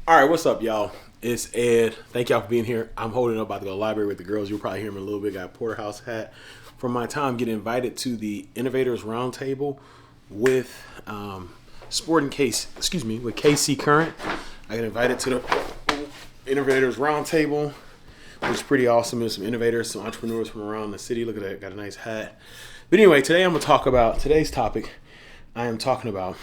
All right, what's up, y'all? It's Ed. Thank y'all for being here. I'm holding up about to go to the library with the girls. You'll probably hear me a little bit. Got a porterhouse hat from my time getting invited to the Innovators Roundtable with with KC Current. I got invited to the Innovators Roundtable, which is pretty awesome. There's some innovators, some entrepreneurs from around the city. Look at that, got a nice hat. But anyway, today I'm gonna talk about today's topic. I am talking about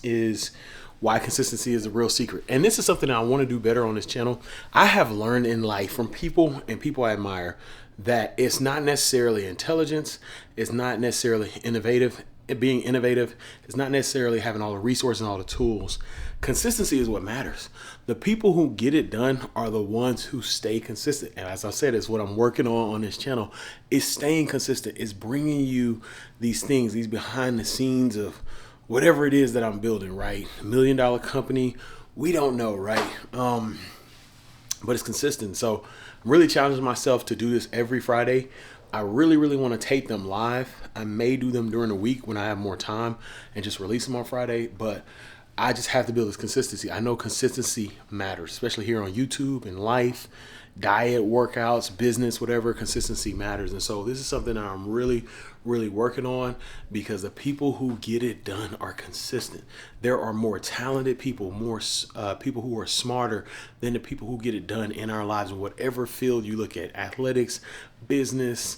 is why consistency is a real secret. And this is something that I want to do better on this channel. I have learned in life from people and people I admire that it's not necessarily intelligence, it's not necessarily innovative. Being innovative is not necessarily having all the resources and all the tools. Consistency is what matters. The people who get it done are the ones who stay consistent. And as I said, it's what I'm working on this channel. Is staying consistent. Is bringing you these things, these behind the scenes of whatever it is that I'm building, right? $1 million company, we don't know, right? But it's consistent. So I'm really challenging myself to do this every Friday. I really want to tape them live. I may do them during the week when I have more time and just release them on Friday, but I just have to build this consistency. I know consistency matters, especially here on YouTube and life, diet, workouts, business, whatever. Consistency matters. And so this is something that I'm really working on, because the people who get it done are consistent. There are more talented people, more people who are smarter than the people who get it done in our lives in whatever field you look at: athletics, business,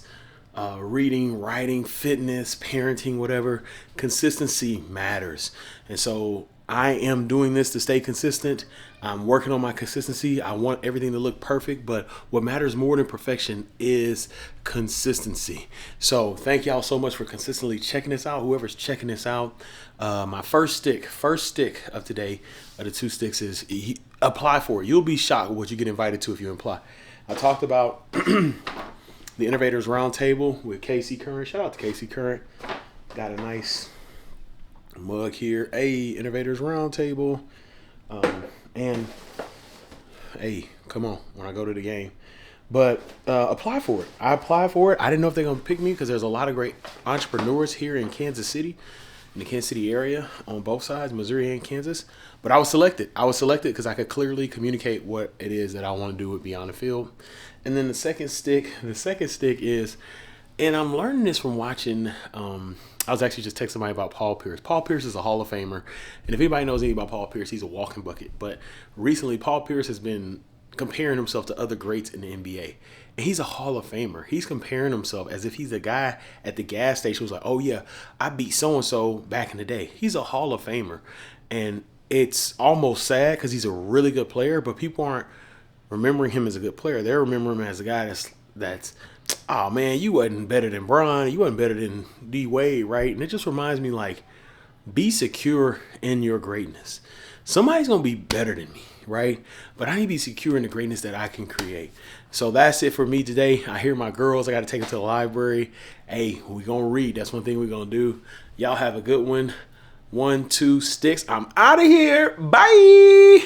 reading, writing, fitness, parenting, whatever. Consistency matters. And so I am doing this to stay consistent. I'm working on my consistency. I want everything to look perfect, but what matters more than perfection is consistency. So thank y'all so much for consistently checking this out. Whoever's checking this out, my first stick of today, of the 2 sticks, is apply for it. You'll be shocked what you get invited to if you apply. I talked about the Innovators Roundtable with KC Current. Shout out to KC Current. Got a nice mug here. Hey, Innovators Roundtable. And hey, come on when I go to the game. But apply for it. I applied for it. I didn't know if they're gonna pick me because there's a lot of great entrepreneurs here in Kansas City, in the Kansas City area, on both sides, Missouri and Kansas. But I was selected. I was selected because I could clearly communicate what it is that I want to do with Beyond the Field. And then the second stick is, and I'm learning this from watching. I was actually just texting somebody about Paul Pierce. Paul Pierce is a Hall of Famer. And if anybody knows anything about Paul Pierce, he's a walking bucket. But recently, Paul Pierce has been comparing himself to other greats in the NBA. And he's a Hall of Famer. He's comparing himself as if he's the guy at the gas station who's like, oh yeah, I beat so-and-so back in the day. He's a Hall of Famer. And it's almost sad because he's a really good player, but people aren't remembering him as a good player. They're remembering him as a guy that's oh man, you wasn't better than Bron, you wasn't better than D Wade, right? And it just reminds me, like, be secure in your greatness. Somebody's gonna be better than me, right? But I need to be secure in the greatness that I can create. So that's it for me today. I hear my girls, I gotta take them to the library. Hey, we gonna read. That's one thing we're gonna do. Y'all have a good one. 1, 2 sticks. I'm out of here. Bye.